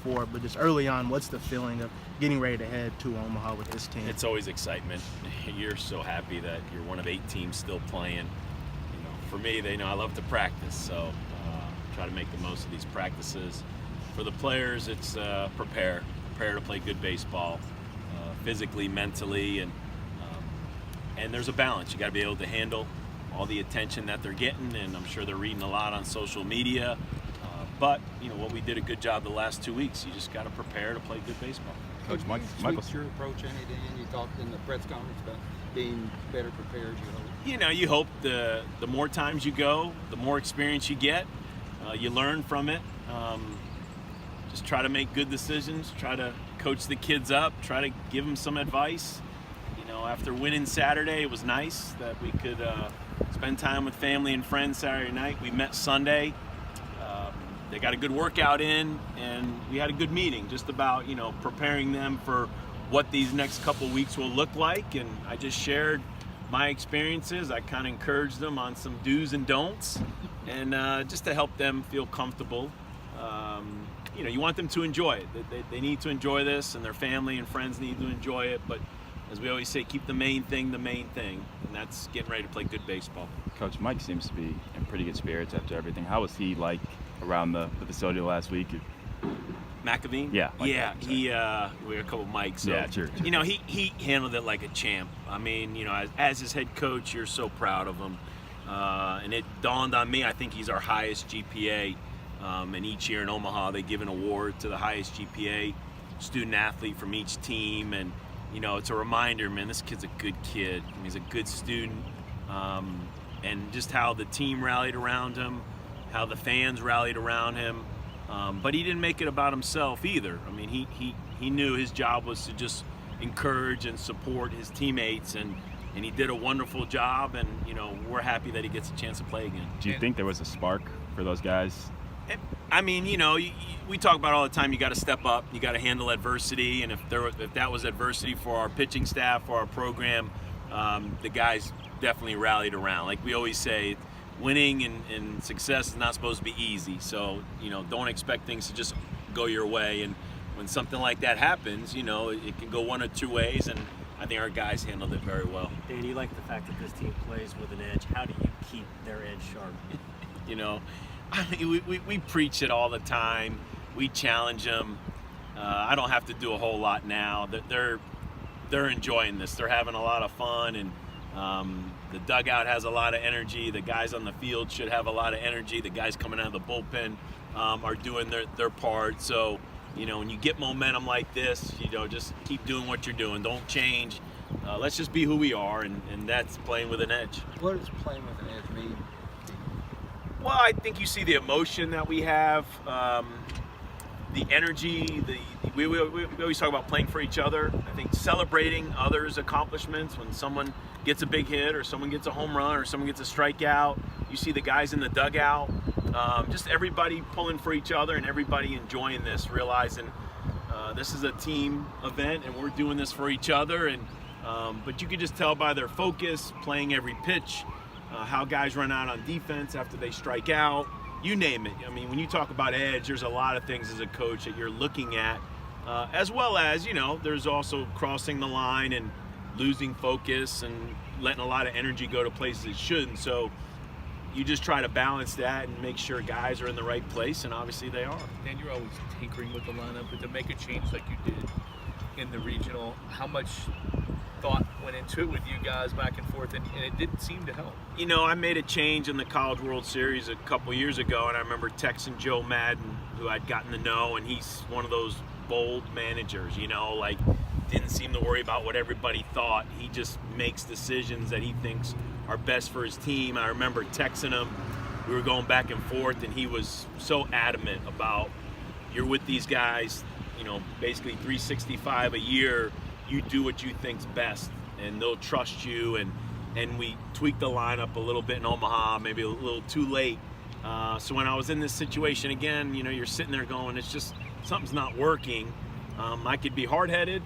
before, but just early on, what's the feeling of getting ready to head to Omaha with this team? It's always excitement. You're so happy that you're one of 8 teams still playing. You know, for me, they know I love to practice, so try to make the most of these practices. For the players, it's prepare to play good baseball, physically, mentally, and there's a balance. You got to be able to handle all the attention that they're getting, and I'm sure they're reading a lot on social media. But you know what, we did a good job the last 2 weeks. You just got to prepare to play good baseball. Coach Michael's your approach any day, and you talked in the press conference about being better prepared. You hope the more times you go, the more experience you get. You learn from it. Just try to make good decisions. Try to coach the kids up. Try to give them some advice. You know, after winning Saturday, it was nice that we could spend time with family and friends Saturday night. We met Sunday. They got a good workout in, and we had a good meeting just about, preparing them for what these next couple weeks will look like. And I just shared my experiences. I kind of encouraged them on some do's and don'ts, and just to help them feel comfortable. You want them to enjoy it. They need to enjoy this, and their family and friends need to enjoy it. But as we always say, keep the main thing, and that's getting ready to play good baseball. Coach Mike seems to be in pretty good spirits after everything. How was he like around the facility last week? McAveen? Yeah. We had a couple mics. So, yeah, sure. He handled it like a champ. I mean, as his head coach, you're so proud of him. And it dawned on me, I think he's our highest GPA. And each year in Omaha, they give an award to the highest GPA student athlete from each team. And, it's a reminder, man, this kid's a good kid. He's a good student. And just how the team rallied around him, how the fans rallied around him. But he didn't make it about himself either. I mean, he knew his job was to just encourage and support his teammates, and he did a wonderful job, and, we're happy that he gets a chance to play again. Do you think there was a spark for those guys? I mean, we talk about all the time, you got to step up, you got to handle adversity, and if that was adversity for our pitching staff, for our program, the guys definitely rallied around. Like we always say, winning and success is not supposed to be easy, so don't expect things to just go your way. And when something like that happens, it can go one or two ways, and I think our guys handled it very well. Dan, you like the fact that this team plays with an edge. How do you keep their edge sharp? We preach it all the time. We challenge them. I don't have to do a whole lot now. They're enjoying this. They're having a lot of fun, and the dugout has a lot of energy. The guys on the field should have a lot of energy. The guys coming out of the bullpen are doing their part. So, when you get momentum like this, just keep doing what you're doing. Don't change. Let's just be who we are, and that's playing with an edge. What does playing with an edge mean? Well, I think you see the emotion that we have, the energy. We always talk about playing for each other. I think celebrating others' accomplishments when someone gets a big hit or someone gets a home run or someone gets a strikeout. You see the guys in the dugout, just everybody pulling for each other and everybody enjoying this, realizing this is a team event and we're doing this for each other. And but you can just tell by their focus, playing every pitch, how guys run out on defense after they strike out. You name it. I mean, when you talk about edge, there's a lot of things as a coach that you're looking at, as well as, there's also crossing the line and losing focus and letting a lot of energy go to places it shouldn't. So you just try to balance that and make sure guys are in the right place, and obviously they are. And you're always tinkering with the lineup, but to make a change like you did in the regional, how much thought went into it with you guys back and forth, and it didn't seem to help? I made a change in the College World Series a couple years ago, and I remember texting Joe Madden, who I'd gotten to know, and he's one of those bold managers, didn't seem to worry about what everybody thought. He just makes decisions that he thinks are best for his team. I remember texting him. We were going back and forth, and he was so adamant about, you're with these guys, basically 365 a year. You do what you think's best, and they'll trust you. And we tweaked the lineup a little bit in Omaha, maybe a little too late. So when I was in this situation again, you're sitting there going, it's just something's not working. I could be hard-headed,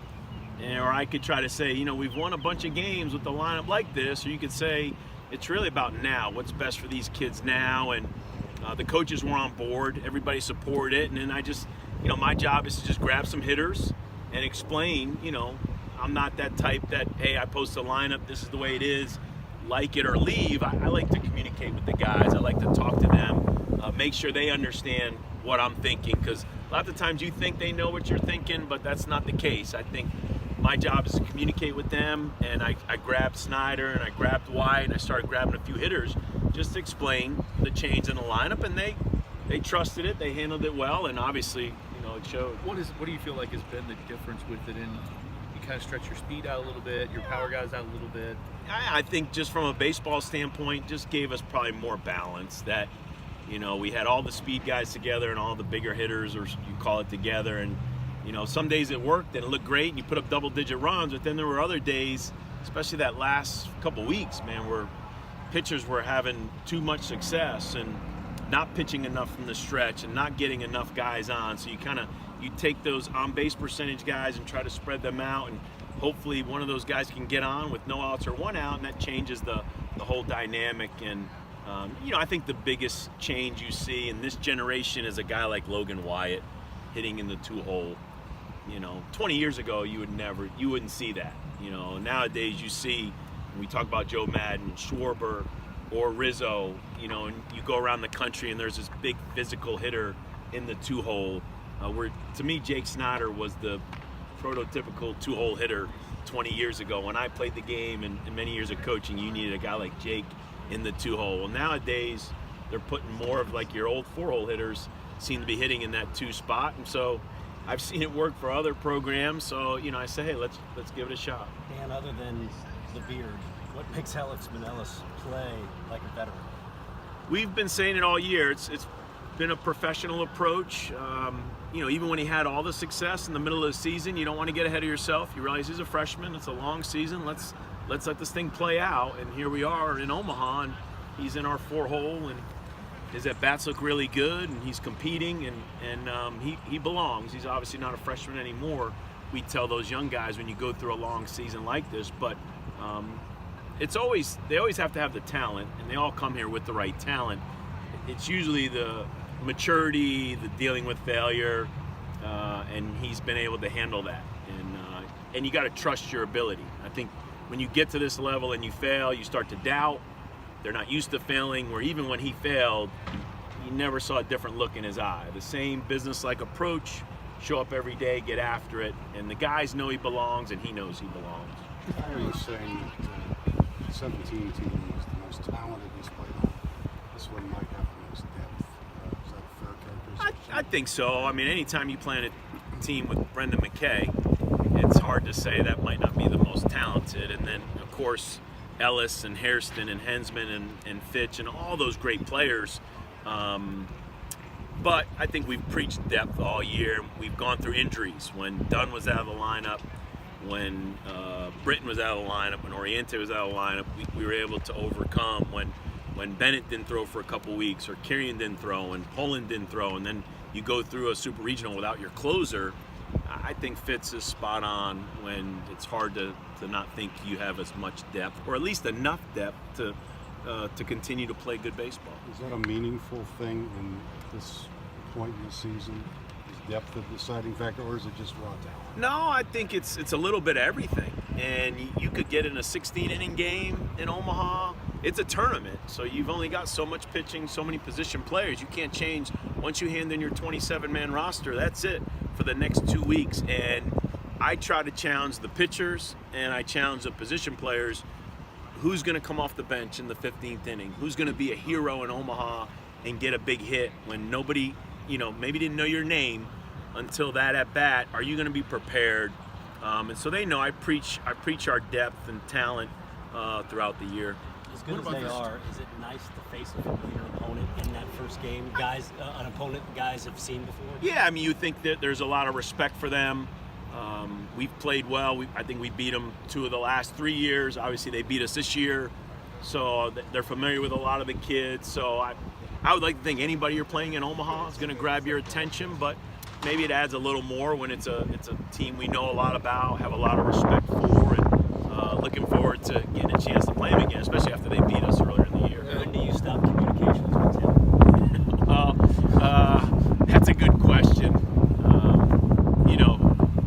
or I could try to say, we've won a bunch of games with the lineup like this, or you could say it's really about now, what's best for these kids now. And the coaches were on board, everybody supported it, and then I just my job is to just grab some hitters and explain, I'm not that type that, hey, I post a lineup, this is the way it is, like it or leave. I like to communicate with the guys. I like to talk to them, make sure they understand what I'm thinking, because a lot of the times you think they know what you're thinking, but that's not the case. I think my job is to communicate with them, and I grabbed Snyder and I grabbed White and I started grabbing a few hitters just to explain the change in the lineup, and they trusted it, they handled it well, and obviously, it showed. What do you feel like has been the difference with it? You kind of stretch your speed out a little bit, your power guys out a little bit. I think just from a baseball standpoint, just gave us probably more balance. That we had all the speed guys together and all the bigger hitters, or you call it, together, and some days it worked and it looked great and you put up double-digit runs, but then there were other days, especially that last couple weeks, man, where pitchers were having too much success and not pitching enough from the stretch and not getting enough guys on. So you take those on-base percentage guys and try to spread them out, and hopefully one of those guys can get on with no outs or one out, and that changes the whole dynamic. And I think the biggest change you see in this generation is a guy like Logan Wyatt hitting in the two-hole. 20 years ago you wouldn't see that. Nowadays you see, when we talk about Joe Madden, Schwarber, or Rizzo, and you go around the country and there's this big physical hitter in the two-hole, where to me Jake Snyder was the prototypical two-hole hitter 20 years ago. When I played the game and many years of coaching, you needed a guy like Jake in the two-hole. Well, nowadays they're putting more of like your old four-hole hitters seem to be hitting in that two spot, and so I've seen it work for other programs. So I say, hey, let's give it a shot. Dan, other than the beard, what makes Alex Manellis play like a veteran? We've been saying it all year. It's been a professional approach. Even when he had all the success in the middle of the season, you don't want to get ahead of yourself. You realize he's a freshman. It's a long season. Let's let this thing play out. And here we are in Omaha, and he's in our four-hole, and his at-bats look really good, and he's competing, and he belongs. He's obviously not a freshman anymore. We tell those young guys when you go through a long season like this, but they always have to have the talent, and they all come here with the right talent. It's usually the maturity, the dealing with failure, and he's been able to handle that. And you got to trust your ability. I think when you get to this level and you fail, you start to doubt. They're not used to failing, where even when he failed, you never saw a different look in his eye. The same business-like approach, show up every day, get after it, and the guys know he belongs, and he knows he belongs. Why are you saying that 17 teams, the most talented he's played on, this one might have the most depth? Is that a fair characterization? I think so. I mean, anytime you play on a team with Brendan McKay, it's hard to say that might not be the most talented. And then, of course, Ellis and Hairston and Hensman and Fitch and all those great players. But I think we've preached depth all year. We've gone through injuries. When Dunn was out of the lineup, when Britton was out of the lineup, when Oriente was out of the lineup, we were able to overcome. When Bennett didn't throw for a couple weeks, or Kirian didn't throw, and Poland didn't throw, and then you go through a super regional without your closer, I think Fitz is spot on when it's hard to not think you have as much depth, or at least enough depth to continue to play good baseball. Is that a meaningful thing in this point in the season? Is depth a deciding factor, or is it just raw talent? No, I think it's a little bit of everything. And you could get in a 16-inning game in Omaha. It's a tournament, so you've only got so much pitching, so many position players. You can't change. Once you hand in your 27-man roster, that's it for the next 2 weeks. And I try to challenge the pitchers, and I challenge the position players. Who's going to come off the bench in the 15th inning? Who's going to be a hero in Omaha and get a big hit when nobody, maybe didn't know your name until that at bat? Are you going to be prepared? And so they know I preach our depth and talent throughout the year. As good as they are, is it nice to face a familiar opponent in that first game? An opponent guys have seen before? Yeah, I mean, you think that there's a lot of respect for them. We've played well. I think we beat them 2 of the last 3 years. Obviously, they beat us this year. So they're familiar with a lot of the kids. So I would like to think anybody you're playing in Omaha is going to grab your attention, but maybe it adds a little more when it's a team we know a lot about, have a lot of respect for, and looking forward to getting a chance to play them again, especially after they beat us earlier in the year. When do you stop communications with Tim? That's a good question.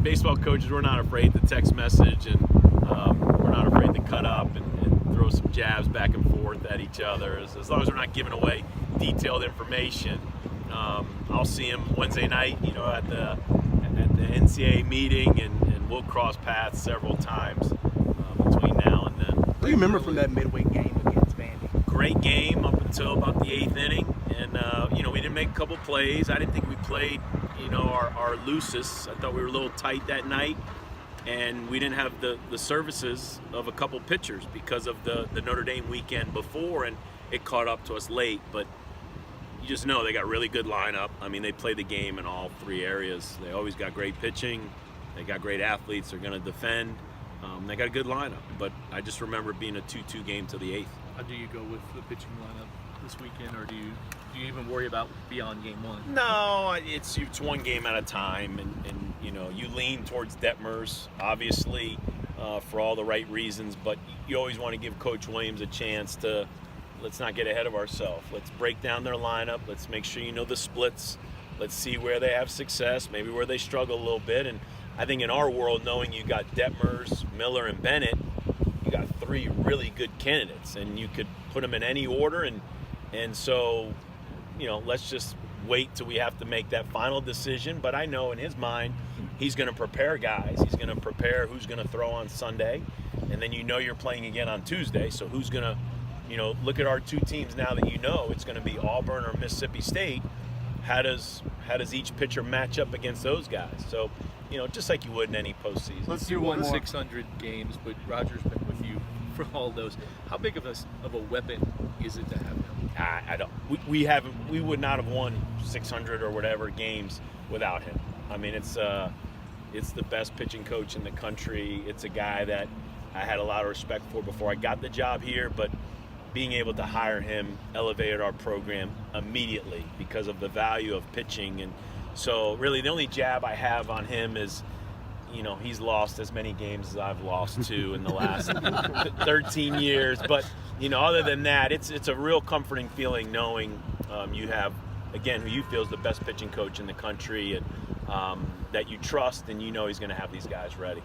baseball coaches, we're not afraid to text message, and we're not afraid to cut up and throw some jabs back and forth at each other. As long as we're not giving away detailed information. I'll see him Wednesday night, at the NCAA meeting, and we'll cross paths several times between now and then. What do you remember from that midweek game against Vandy? Great game up until about the 8th inning, and we didn't make a couple plays. I didn't think we played our loosest. I thought we were a little tight that night, and we didn't have the services of a couple pitchers because of the Notre Dame weekend before, and it caught up to us late. But you just know they got really good lineup. I mean, they play the game in all three areas. They always got great pitching. They got great athletes. They're going to defend. They got a good lineup. But I just remember it being a 2-2 game till the 8th. How do you go with the pitching lineup this weekend, or do you even worry about beyond game one? No, it's one game at a time, and you lean towards Detmers, obviously, for all the right reasons, but you always want to give Coach Williams a chance to, let's not get ahead of ourselves. Let's break down their lineup. Let's make sure the splits. Let's see where they have success, maybe where they struggle a little bit. And I think in our world, knowing you got Detmers, Miller, and Bennett, you got three really good candidates, and you could put them in any order. And so, let's just wait till we have to make that final decision. But I know in his mind, he's going to prepare guys. He's going to prepare who's going to throw on Sunday, and then you're playing again on Tuesday. So who's going to, look at our two teams now that it's going to be Auburn or Mississippi State. How does each pitcher match up against those guys? So, just like you would in any postseason. Let's do one 600 games, but Roger's been with you for all those. How big of a weapon is it to have him? I don't. We would not have won 600 or whatever games without him. I mean, it's the best pitching coach in the country. It's a guy that I had a lot of respect for before I got the job here, but being able to hire him elevated our program immediately because of the value of pitching. And so really the only jab I have on him is, he's lost as many games as I've lost to in the last 13 years. But, other than that, it's a real comforting feeling knowing you have, again, who you feel is the best pitching coach in the country, and that you trust, and he's going to have these guys ready.